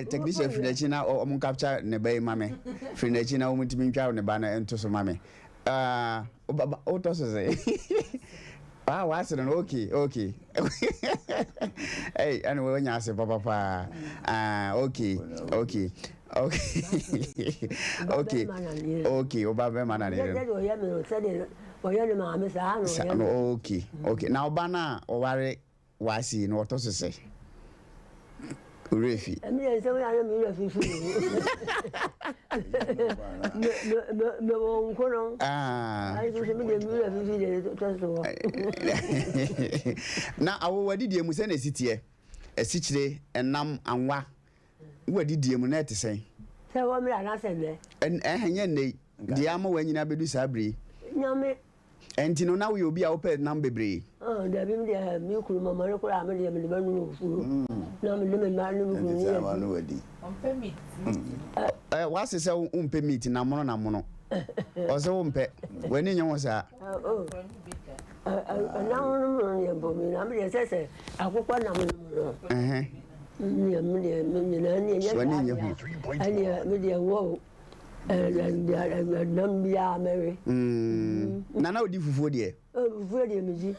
technician Frenchina or capture ne bay mame. Frenchina umutimi twa ne bana ento so mame. Oto so say. Ah, what's it? Okay. Hey, anyway, when you say papa, okay. Okay. Oba man okay. Now bana o ware wasi no to say. Urefi. Na awo wadi die mu se na sitie esichire enam anwa wadi die mu na te sen se wo mi ana se ne hanye nei die ama wanyina bedu sabri nyame enti no na we obi a wo pe nam bebre da bi mi de mi kuru mama no kura me de me ba nu furu na me de ma nu furu ni ya no wadi on permit wase se un permit na mono o se un pe wani nyen sa na no ye bo mi na me de se akokwa na mo ni na ni wani nye hu ani me de wo Nambia Mary. Nana odi fufuo de. Fufuo de meji.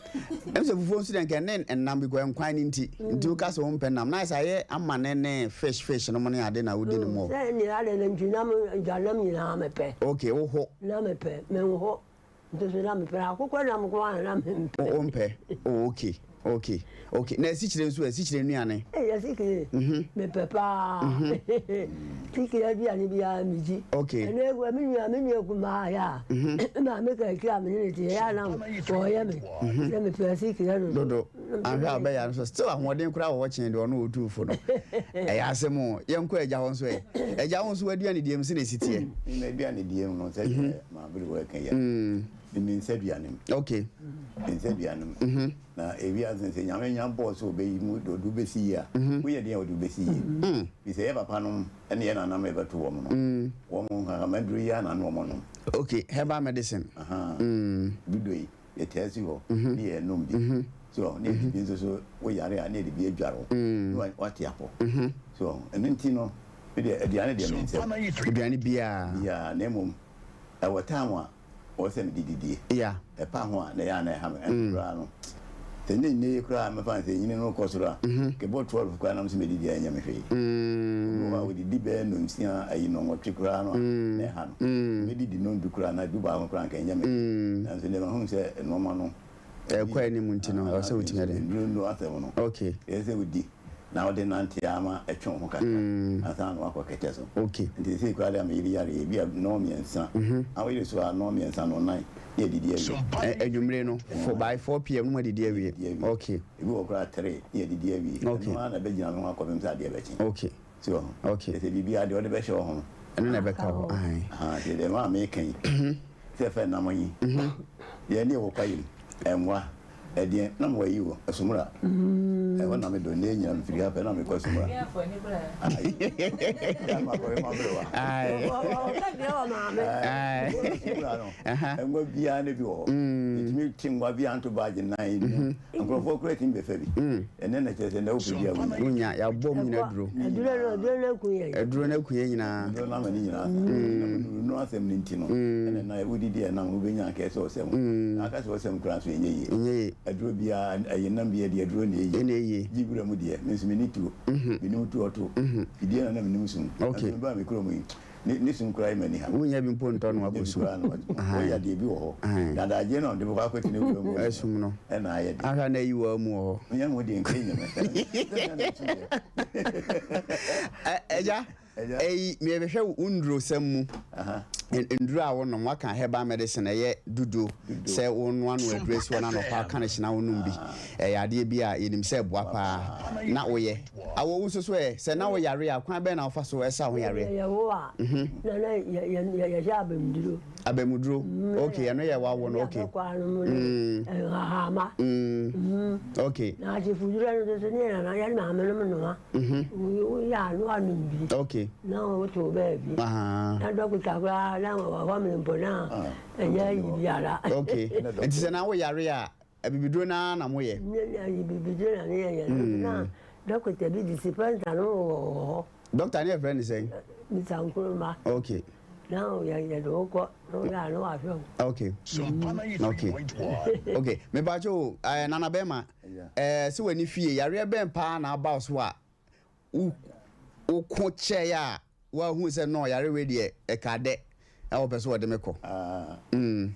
Emse fufuo nsu den ken en nam bi kwan kwan nti. Nti uka so mpe nam. Na isa ye amane ne fish no mo ne ade na wodi ne mo. Se ni ade na njinam janam ni na mepe. Okay, wo ho. Na mepe, me ho. Nti so na mepe akokwa na mo kwa na mepe. O mpe. Okay. Na esichire nsu esichire nuane. Esikire. Me papa. Tikire bia ni bia miji. Okay. Ene gwa me kuma ya. Na me ka kira me ni ti ya na wo ye me. Se me pe esikire no. Dodo. Ahwa abeya so still ahoden kura wo chen de ono otufo no. Eya asemo yenko eja ho so e. Eja ho so aduane diem se na esitie. Na aduane diem no se ma bere wo kan ya. Ni nseduane. Okay. Nseduane. Na ewi azense nyame nya boss obeyi mu do besi ya wo ye de o do besi yi bi se papa no ene ye na na me beto wo mo no wo mo ha madru ya na no mo no. Okay, herbal medicine. Bidoi ye tesi ho ni ye nom bi so ne bi so wo yare a ne de bi adwaro what yapo so enti no bi de aduane de me nse aduane bia ya ne mum e wotama o se me dididie ya e pa ho a ne ya na ha me andra no tene ne kura me fa se nyine no kosura ke bo 12 kwa na mse me didi anya me hwe no wa didi be no nsia ayi no nwotwe kura no ne ha no me didi no ndu kura na du ba ho kura kan nya me na se ne ma hu se no ma no kwa ni munti no o se wuti ade no asem no okay e se wudi na o de nanti ama etwon ho kaka asa no akwa kete so okay ndi se kwa am yiri yare bi no miensa awo yiri so no miensa no 9 ye didi awi edwumre no 4 pm no didi awi okay ibi okra 3 ye didi awi no na be gina no akwa bem sa de be chi okay so okay se bibi ade o de be show ho eno na be ka ho de ma me kan se fe na moyi ye ni wo payi enwa edien na mo yi wo asumura wona me do ne nya mfiri apa na me ko asumura ma ko ma bro enwa bia ne bi wo itimi tingwa bia anto baje nan nkrofo creating be fabi ene na chese na obia wunya ya bom na duro eduro na kuye nyina na ma ni nyina no asem ni ntino ene na udidi na wo benya ka ese osem aka se osem kra so enye aduro bia ayenam bia de aduro ne ye jibura mu de mesumi ni tuo bi ni tuo to bidie na mi musum ba me kro mu ni sum kra imani ha wunya bi mponto no akosu o ya de bi wo ho dada je no de bo kwa kwetine kro mu esum no e na ya de aha na yiwa mu ho nya mu de nkenya eja me be hwe undro sammu nduru a wonom waka herbal medicine eye dudu se wonu anu address wona no pa kana hina wonum bi ade bi a yenim se boa pa na woye awo wuso so se na wo yare a kwan be na ofa so esa ho yare ya wo a na ya jabemduro abemuduro okay ano ye wa wo no okay hama okay na je fudura no so ni na ya na ameno no ma ya no anum bi okay na wo to baby na dokita kwa na wa me mbona ya yara okay enti se na wo yare a abibiduro na moye ya bibiduro na ya na Doctor be disciplined no. Doctor near friend is saying. Miss Uncle. Okay. Now you don't go. No, I feel. Okay. Okay. Okay. Me bajo Nana Bema. So when you feel you ben pa na about what o chair ya wa hu say no yare we de e ka de e wo person de meko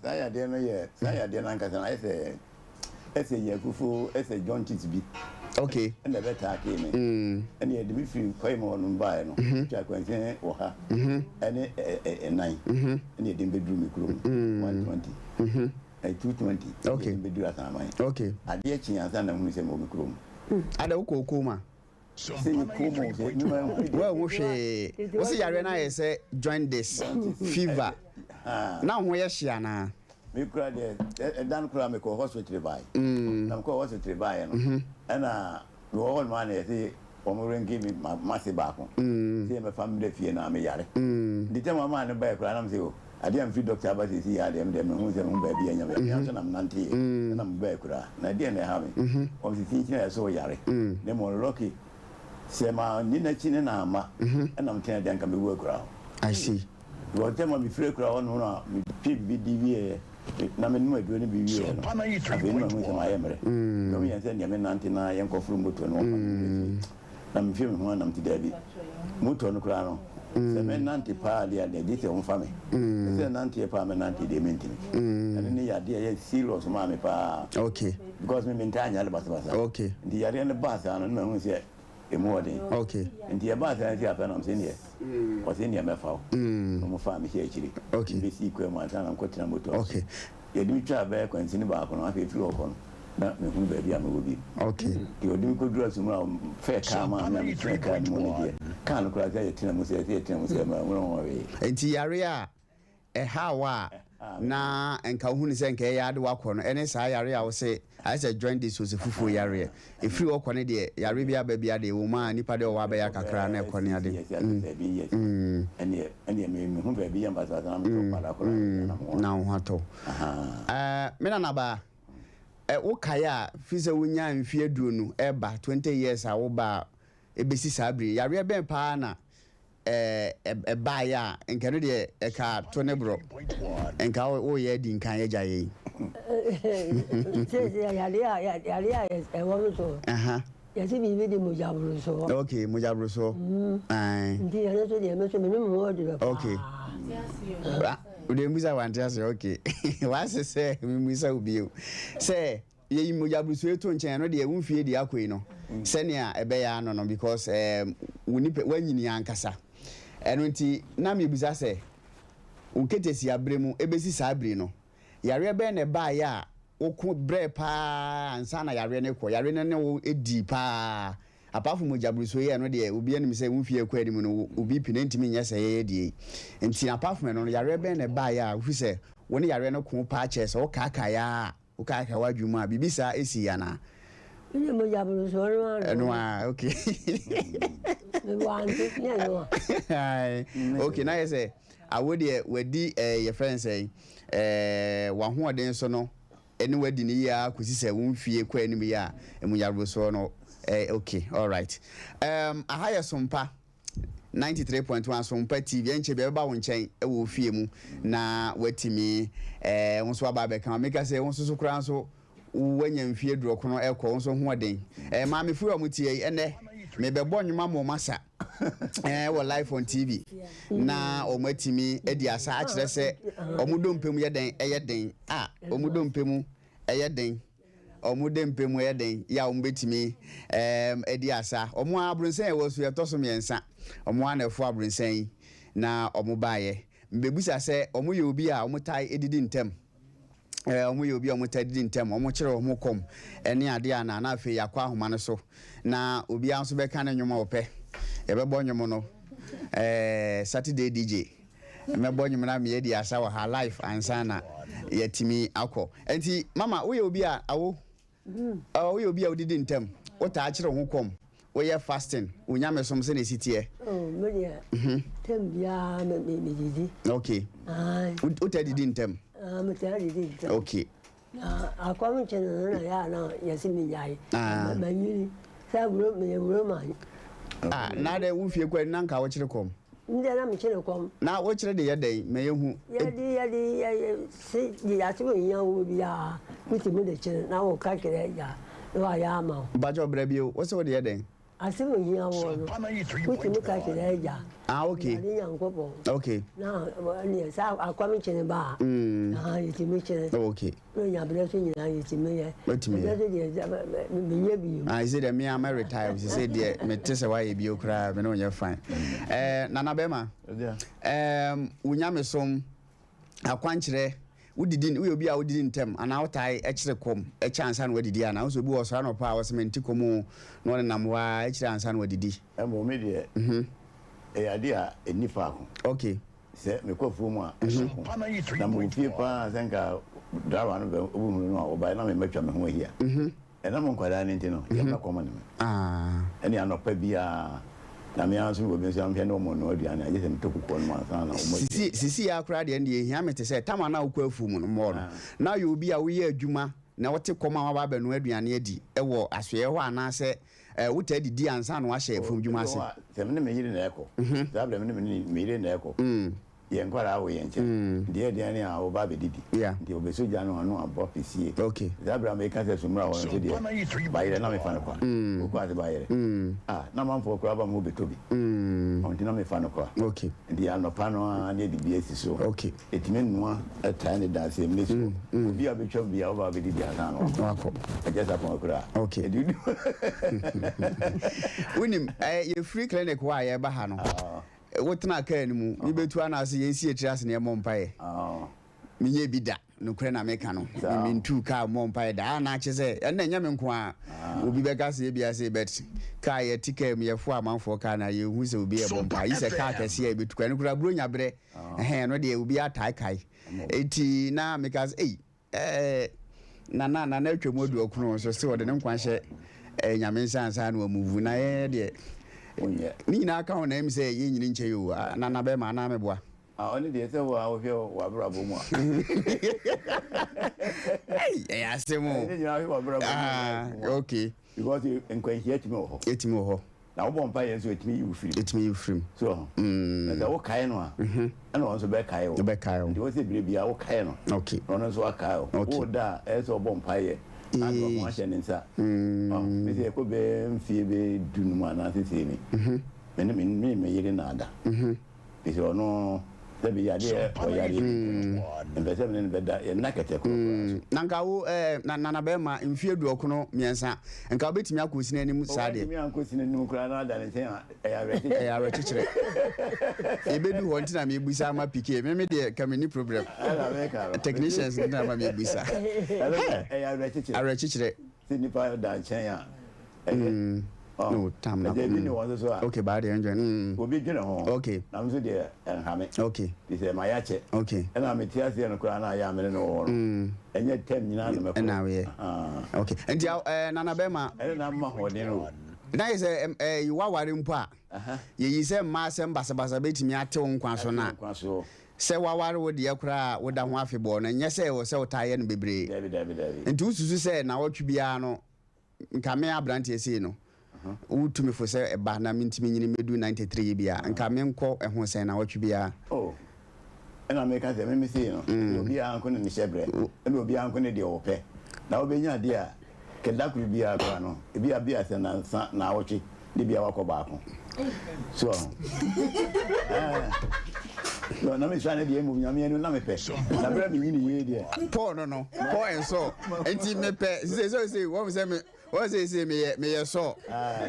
saya de no ye saya de na nkasa na ese yakufu ese John Titsbi okay and the better came and ye de bi fi kwai mo no bae no twa kwanse wo ha and 9 and ye de bedroom kuro 120 220 okay bedroom asaman okay ade chiansa na mu se mo kuro ada wo ma well we say yare na say join this fever now ho ye hia na me kura de dan kura me ko hospital bai na ko hospital bai no ana no all man say o mo ren give me massive back say me family fie na me yare the time man no bai kura na me say o ade am free doctor ba say ya dem ho say mo ba bi anya me ya so na nante na mo bai kura na de na ha me o si tin na so yare ne mo lucky sema nina chine na ama na mtena danka me wo kura I see wo tema mi free kura ono na mi pbdv na me no aduro ni bi wi no abi no mo sema yemre no mi yanse ne me nante na yen kofuru moto no na mi film ho na mti dabi moto no kura no se me nante pa dia de dite on fame se nante pa me nante de mentimi ani ya dia ye serious ma me pa okay because me mentanya le basa okay ndi yare ne basa no me hu se okay and the about that I'm saying yes or in your mouth no farm here actually okay be see kwema and quoting motor okay you do travel continue back on after few on na me hu baby am go bi okay you do go dress mu fair car man na me fair car money there can ko say you tina mu say ma no we enti yare a hawa na enka hu ni se nka ya ade wakọ no ene sa yare a wo se I said join this was a fufu yare if you walk on it yare bia ba bia de wo ma nipa de wo ba ya kakra na ekọ ne ade and me hu baby am ba sa na me ko para na ho ato me na ba wo kaya fi se wo nya mfie duonu eba 20 years a wo ba ebesi sabri yare ben pa na ba ya enka no de eka to ne bro enka wo ye di nkan ye jaye ya wo so ya si bi de mo jabru so okay mo jabru so ndi ya so de me so me mo de okay de musa wante ase okay wa se mi musa obi se ye mo jabru so eto nchen no de wo fie di akoi no se ne a ebe ya no because wanyini ankasa eno nti na me busa se unketesi abremu ebesi sabri no yare be ne ba ya oku bre pa ansa na yare ne ko yare ne wo edi pa apart from mojabruso ye no de obi anim se wufie kwa anim no obi pinantimi nya se ye de nti apart from no yare be ne ba ya fu se woni yare no ko pa che se o kaka ya o kaka wadwuma bibisa esi ya na ni mojabruso no okay me want nya no okay na ye se awode wadi your friend say wa ho oden so no eni wadi ni ya kosi se wonfie kwa anim ya emunyarbo so no okay all right ahaya Sompa 93.1 Sompa TV enche be ba wo nchen e wo fie mu na watimi wonso aba be kan make say wonso so kura so wanya mfie duroko no ekọ wonso ho oden ma me fu o mutie ene me be bo nwuma mo masa wo live on TV na o matimi edi asa a kire se omudompem ye den eyeden omudompem eyeden omudempem eyeden ya ombetimi edi asa omo abrunsen e wo so ye toso miensa omo anefo abrunsen na omo baaye mbebusa se omo ye obi a omo tai edidi ntem omo ye obi a omo tai edidi ntem omo kire omo kom ene ade a na afi yakwa ahoma no so na obi anso be kan nwoma ope ebebo nwomo no Saturday DJ mebo nwomo na me edi asa wa ha life ansana yetimi akọ enti mama wo ye obi a awo wo ye obi a odidi ntem wo ta akire ho kom wo ye fasting unya mesom se na sitie me dia tem bia me didi okay wo ta didi ntem me ta didi ntem okay akwa mo chene na ya na yesi mi yai manyiri Say Roman. Ah, now they won't feel quite nanka what you come. Then I'm chilling. Now watch the other day, may you say the actual young will be with the children. Now, calculate ya. No, I am. But your baby, what's all the other day? I see when you are put in the calculate ya. Ah, okay. Young couple. Okay. Now, yes, I'll come in the bar. It's a mission. Okay. No, you're blessing you. It's me. What to me? I said, me, I'm retired. She said, dear, me tell why you be a crab, and you're fine. Nana Bema, Unyame som, a quanchre. We will be out in tem, and out I actually come a chance and what did he announce? We was one of powers meant to come no and I'm why a chance and what did he? A media, a idea, a nifa. Okay. Say, me call Fuma, number 3 pounds, and go down a woman or by now, make them here. And I'm quite anything, you're not common. Ah, and you're not pebia. Na me answer will be some no more no dia na just took one month na sisi akra de ndie hia me te say tama na okwafu mu no more now you be a we adwuma na wote koma wa ba no aduane adi e wo asoye ho ana se wuta didi ansa no ahye fom dwuma se se me me yiri na eko zabla me yiri na eko ye nkwara awo ye nche de de ani a wo ba be didi de obeso ja no anu abo pc okay zabla me kan se sumra won se de ba yire na me fa no kwa o kwa se ba yire na man fo kwa ba mo be tobi on ti na me fa no kwa okay de anopa no ani de bi esi so okay etime nua etane da se me so obi a be twam bia wo ba be didi asa no wako ajasa pon kura okay unim ye free clinic wa ye ba ha no wotena ka animu ni betu ana ase yensi etras ne mompae minye bida no kure na meka no mintu ka mompae da na chese ena nya me nko a obi beka se bia se bet ka ye tika me yefo amanfo ka na ye hu se obi e mompae ise ka kase e betu kwani kura bro nya bre no de obi atai kai eti na meka se na atwemu odu okuno so se wode ne nkwa hye nyame nsansa na omuvu na ye de ni na aka na em say ye nyini nche yo na be ma na meboa oni de se wa wo hwe wa brabo mu asemo ni na hwe wa brabo okay because enkwan hie etimi ho na wo bompa ye so etimi yu free so na wo kai no a na wo so be kai wo ndi wo se bire wo kai no okay no so akai wo da e so bompa ye ando mo ahye nsa me se ko be mfie be dunu ana sese ni me yire na ada be so no da bi yade o yade mbese me ne be da ye nakete ko nanka wo na be ma mfie du okono miensa nka obetimi akosi na nim saade mi akosi na nim kura na ada ne sen ya rechichere ebedu ho ntina me busa ma pike me de kameni problem technicians ntina ma me busa ya rechichere sinipa da chen ya no tam na okay ba de enjoy obi dwene ho okay na mzo de enhame okay ise ma ya che okay na me tia se no kura na ya me no ho enye tem nyina na me ko na we okay and nana be ma na ma ho de no na is you waware mpo a ye yi se ma se mbasabasa betimi atew nkwa so na se waware wo de yakura wo da ho afebo na nye se wo se utaye no bebre nti ususu se na wotwe bia no nka me abrante ese no utumi fo se eba na mintimi nyini medu 93 bia nka me nko ho se na wotwe bia ena me ka se me se no obi anko ne shebre ena obi anko ne de ope na obenya de a kedakuru bia kwa no bia se na nsa na wotwe de bia wakoba ako so no na me shane de mu nyame no na me pe na bra me nyini ye de Paul no Paul enso enti me pe say wo say me wo say me so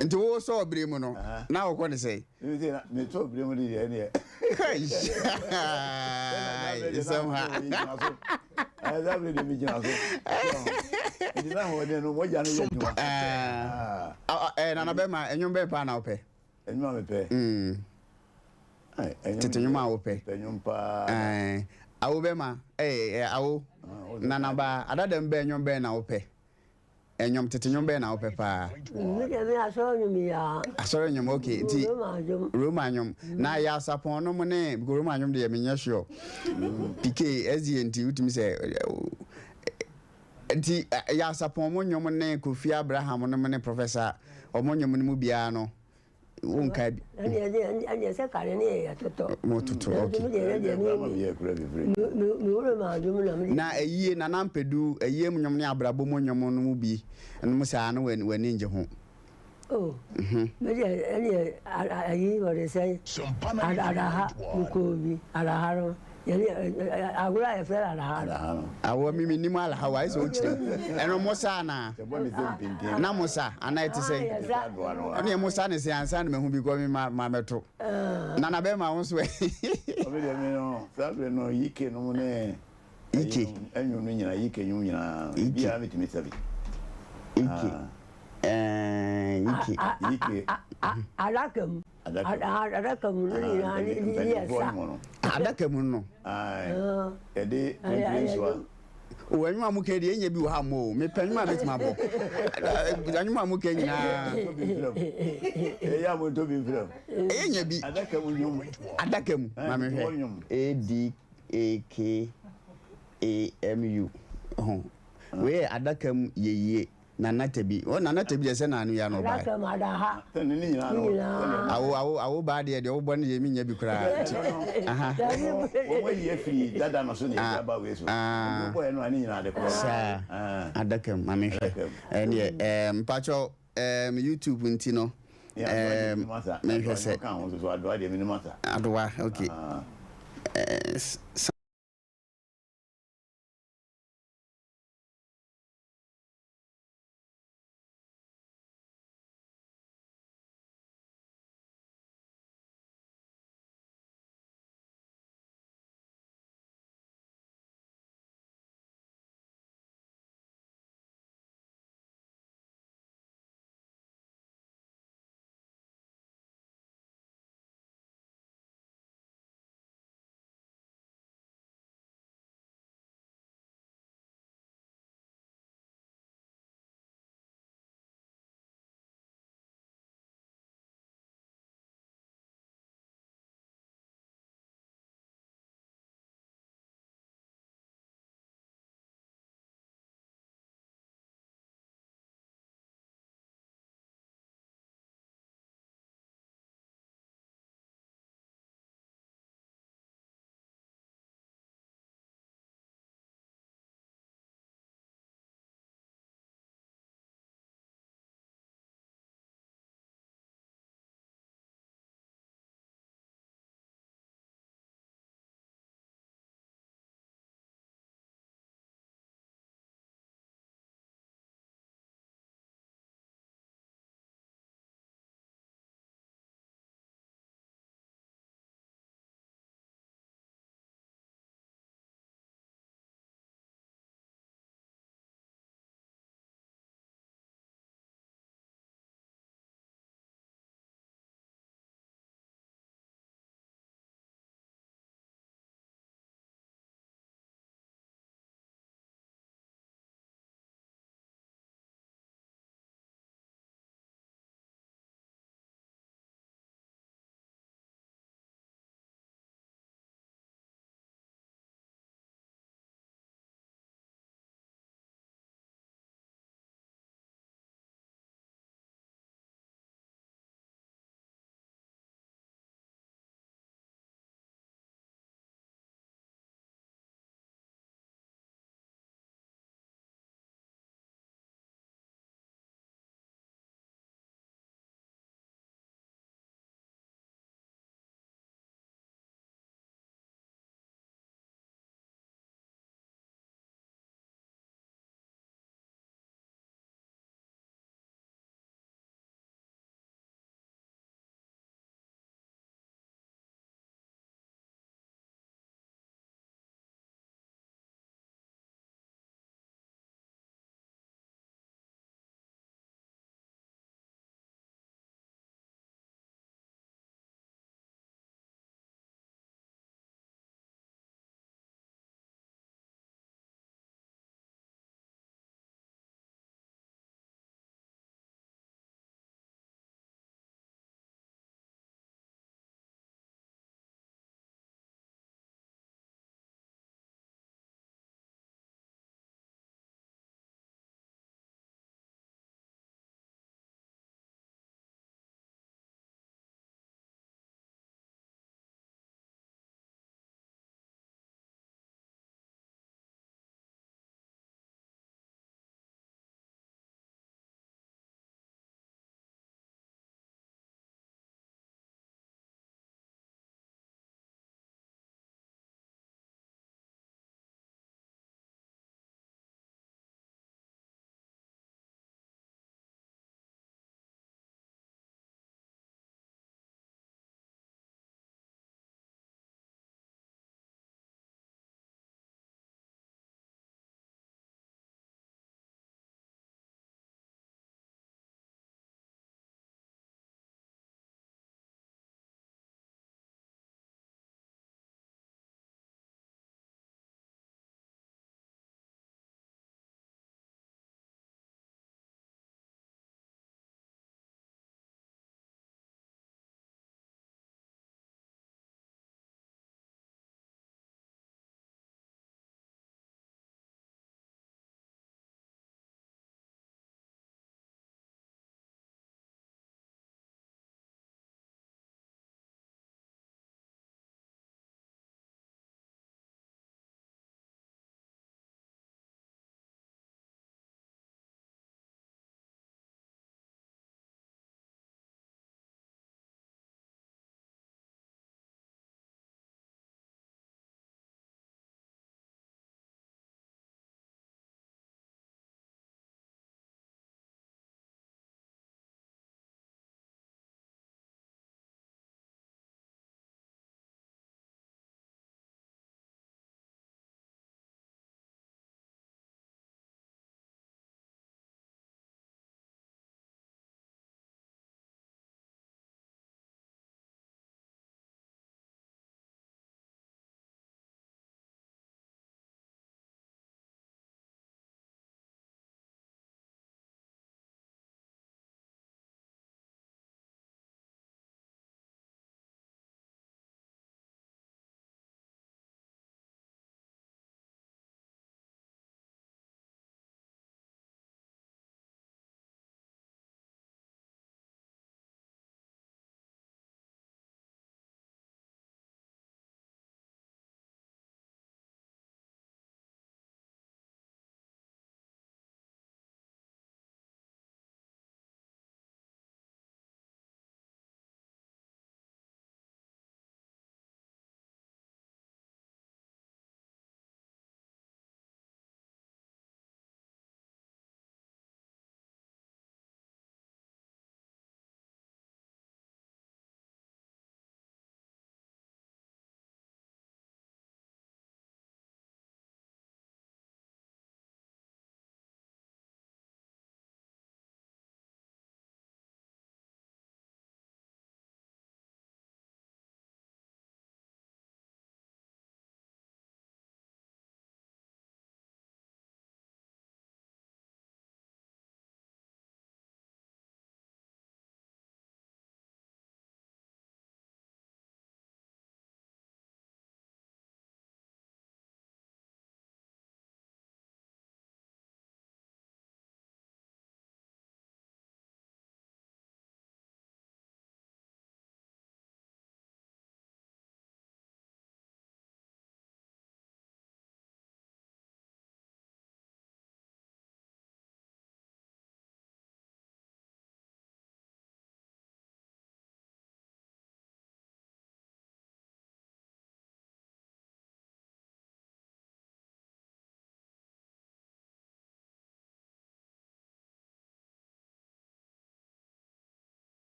enti wo so bire mu no na wo ko ne say me so bire mu de ne kai somehow da bire de me jina so enti na ho de no mo ja no ye juma na na be ma enyum be pa na wo pe enyum me pe tete nyuma wo pe awo be ma awo nana ba adada mbe enyum be na wo pe enyum tete nyum be na wo pe pa me asoro nyum ya asoro nyum okay ti Roma nyum na ya sapon no mo ne Roma nyum de me nya sure PK SDNT utimi se nti ya sapon mo nyum ne Kofi Abraham no mo ne Professor omonyom no mu bia no won ka bi anya se kare ne ya toto mo toto okay na eyie na nampedu eyie munyom ne abrabo monyom no mu bi no mu sa no wani nje ho oh meje any ayi what they say araha mukobi araharo yani agura e fera araharo awo mimi ni mala hawa iso chire eno mosa na na mosa ana eti say ani mosa ne se ansa na mehu bi ko mi ma meto na be ma won so e obi de mi no sabre no yike no ne yike enyu no nyina yike nyu nyina bia metimi sabi yike yike alakam ni yesa adakam no ai ede influence o anyu mu ke de enya bi wo ha mo me panyu ma betima bo anyu mu ke nyina ya mo to bi film enya bi adakam ma me hwe ADAKAMU ho we adakam yeye nanata bi o nanata bi se na anu ya no ba adakam adaha tani ni nyina no awo ba de o bo ne ye mi nya bi kura aha o mo ye fi dada no so ne ya ba we so o bo e no ani nyina de ko sa adakam ma me hwe mpacho YouTube nti no me hwe se kan ho so adoa de mi ni mata adoa okay